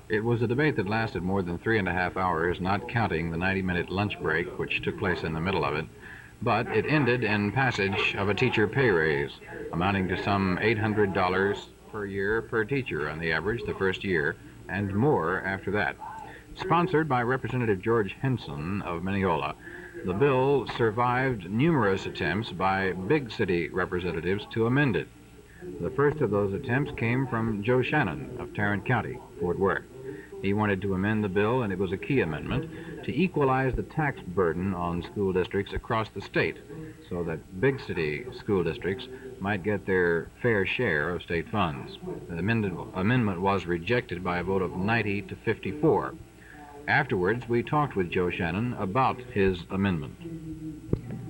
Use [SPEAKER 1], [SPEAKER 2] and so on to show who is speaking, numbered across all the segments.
[SPEAKER 1] It was a debate that lasted more than 3.5 hours, not counting the 90-minute lunch break, which took place in the middle of it. But it ended in passage of a teacher pay raise, amounting to some $800 per year per teacher on the average the first year, and more after that. Sponsored by Representative George Henson of Mineola, the bill survived numerous attempts by big city representatives to amend it. The first of those attempts came from Joe Shannon of Tarrant County, Fort Worth. He wanted to amend the bill, and it was a key amendment, to equalize the tax burden on school districts across the state so that big city school districts might get their fair share of state funds. The amendment was rejected by a vote of 90 to 54. Afterwards, we talked with Joe Shannon about his amendment.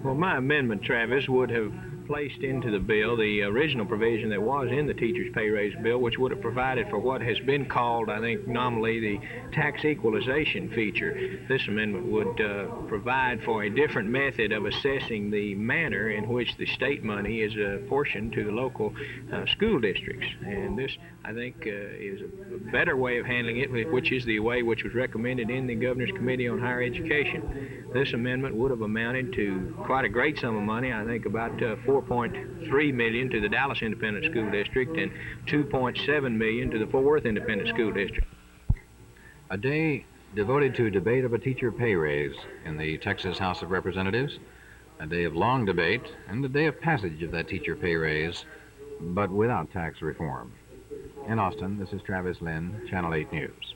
[SPEAKER 2] Well, my amendment, Travis, would have placed into the bill the original provision that was in the teacher's pay raise bill, which would have provided for what has been called, I think, nominally the tax equalization feature. This amendment would provide for a different method of assessing the manner in which the state money is apportioned to the local school districts. And this, I think, is a better way of handling it, which is the way which was recommended in the Governor's Committee on Higher Education. This amendment would have amounted to quite a great sum of money, I think about $4.3 million to the Dallas Independent School District and $2.7 million to the Fort Worth Independent School District.
[SPEAKER 1] A day devoted to debate of a teacher pay raise in the Texas House of Representatives, a day of long debate, and a day of passage of that teacher pay raise, but without tax reform. In Austin, this is Travis Lynn, Channel 8 News.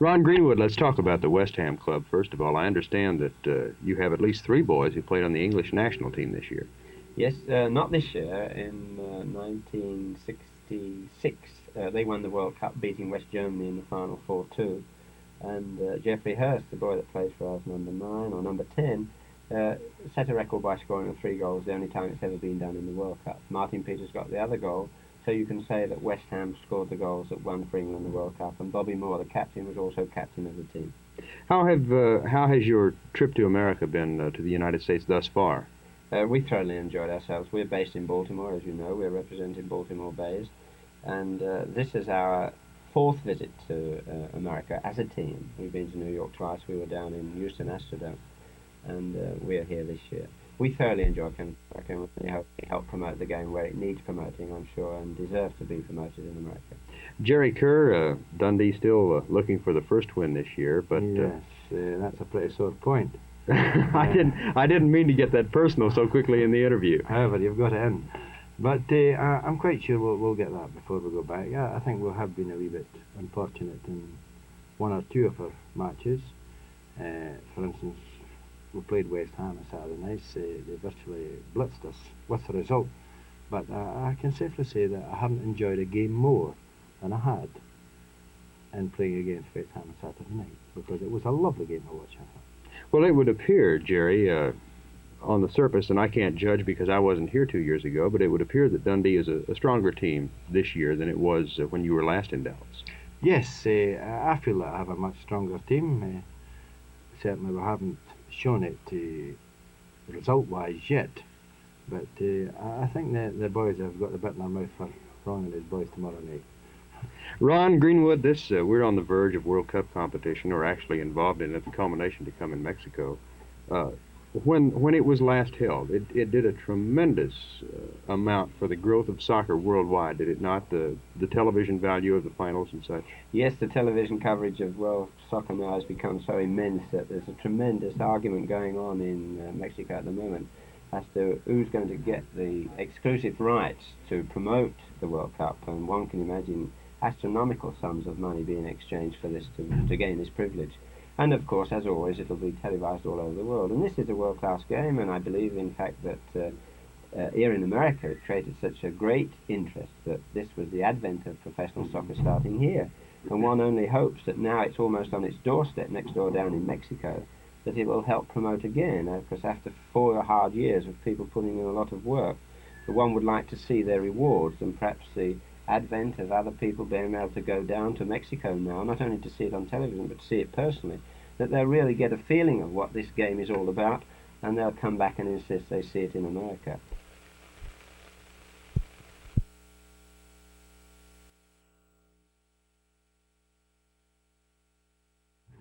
[SPEAKER 3] Ron Greenwood, let's talk about the West Ham Club. First of all, I understand that you have at least 3 boys who played on the English national team this year.
[SPEAKER 4] Yes, not this year. In 1966, they won the World Cup, beating West Germany in the final 4-2. And Jeffrey Hurst, the boy that plays for us, number 9 or number 10, set a record by scoring 3 goals, the only time it's ever been done in the World Cup. Martin Peters got the other goal. So you can say that West Ham scored the goals that won for England the World Cup, and Bobby Moore, the captain, was also captain of the team.
[SPEAKER 3] How has your trip to America been to the United States thus far?
[SPEAKER 4] We thoroughly enjoyed ourselves. We're based in Baltimore, as you know. We're representing Baltimore Bays, and this is our 4th visit to America as a team. We've been to New York twice. We were down in Houston, Astrodome, and we're here this year. We thoroughly enjoy coming to America, and we hope to help promote the game where it needs promoting, I'm sure, and deserves to be promoted in America.
[SPEAKER 3] Jerry Kerr, Dundee still looking for the first win this year, but
[SPEAKER 5] yes, that's a pretty sore point.
[SPEAKER 3] I didn't mean to get that personal so quickly in the interview.
[SPEAKER 5] However, you've got it in. But I'm quite sure we'll get that before we go back. I think we have been a wee bit unfortunate in 1 or 2 of our matches. For instance, we played West Ham on Saturday night. They virtually blitzed us with the result. But I can safely say that I haven't enjoyed a game more than I had in playing against West Ham on Saturday night, because it was a lovely game to watch.
[SPEAKER 3] Well, it would appear, Jerry, on the surface, and I can't judge because I wasn't here 2 years ago, but it would appear that Dundee is a stronger team this year than it was when you were last in Dallas.
[SPEAKER 5] Yes, I feel that I have a much stronger team. Certainly we haven't shown it result-wise yet, but I think the boys have got the bit in their mouth for Ron and his boys tomorrow night.
[SPEAKER 3] Ron Greenwood, we're on the verge of World Cup competition, or actually involved in it, the culmination to come in Mexico. When it was last held, it did a tremendous amount for the growth of soccer worldwide, did it not? The television value of the finals and such.
[SPEAKER 4] Yes, the television coverage of world soccer now has become so immense that there's a tremendous argument going on in Mexico at the moment as to who's going to get the exclusive rights to promote the World Cup, and one can imagine astronomical sums of money being exchanged for this to gain this privilege. And of course, as always, it'll be televised all over the world. And this is a world-class game, and I believe, in fact, that here in America it created such a great interest that this was the advent of professional soccer starting here. And one only hopes that now it's almost on its doorstep, next door down in Mexico, that it will help promote again. Because after 4 hard years of people putting in a lot of work, one would like to see their rewards, and perhaps the advent of other people being able to go down to Mexico now, not only to see it on television but to see it personally, that they'll really get a feeling of what this game is all about, and they'll come back and insist they see it in America.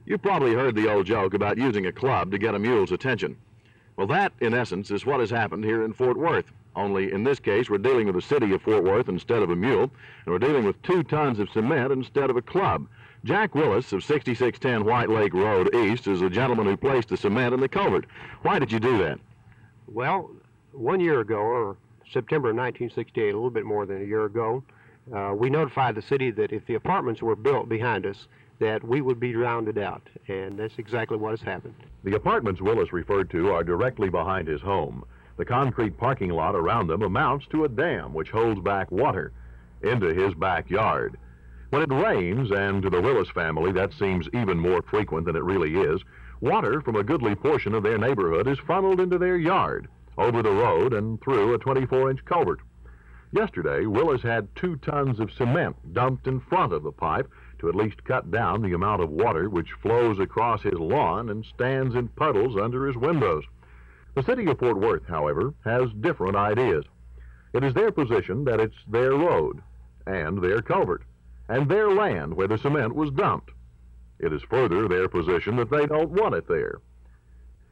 [SPEAKER 6] You've probably heard the old joke about using a club to get a mule's attention. Well, that, in essence, is what has happened here in Fort Worth. Only in this case, we're dealing with the city of Fort Worth instead of a mule, and we're dealing with 2 tons of cement instead of a club. Jack Willis of 6610 White Lake Road East is the gentleman who placed the cement in the culvert. Why did you do that?
[SPEAKER 7] Well, 1 year ago, or September of 1968, a little bit more than a year ago, we notified the city that if the apartments were built behind us, that we would be drowned out, and that's exactly what has happened.
[SPEAKER 6] The apartments Willis referred to are directly behind his home. The concrete parking lot around them amounts to a dam which holds back water into his backyard. When it rains, and to the Willis family that seems even more frequent than it really is, water from a goodly portion of their neighborhood is funneled into their yard, over the road and through a 24-inch culvert. Yesterday, Willis had 2 tons of cement dumped in front of the pipe to at least cut down the amount of water which flows across his lawn and stands in puddles under his windows. The city of Fort Worth, however, has different ideas. It is their position that it's their road and their culvert and their land where the cement was dumped. It is further their position that they don't want it there.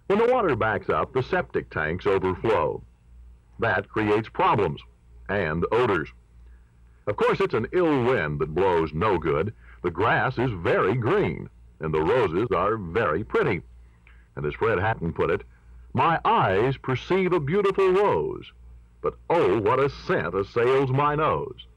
[SPEAKER 6] When the water backs up, the septic tanks overflow. That creates problems and odors. Of course, it's an ill wind that blows no good. The grass is very green, and the roses are very pretty. And as Fred Hatton put it, my eyes perceive a beautiful rose, but oh, what a scent assails my nose.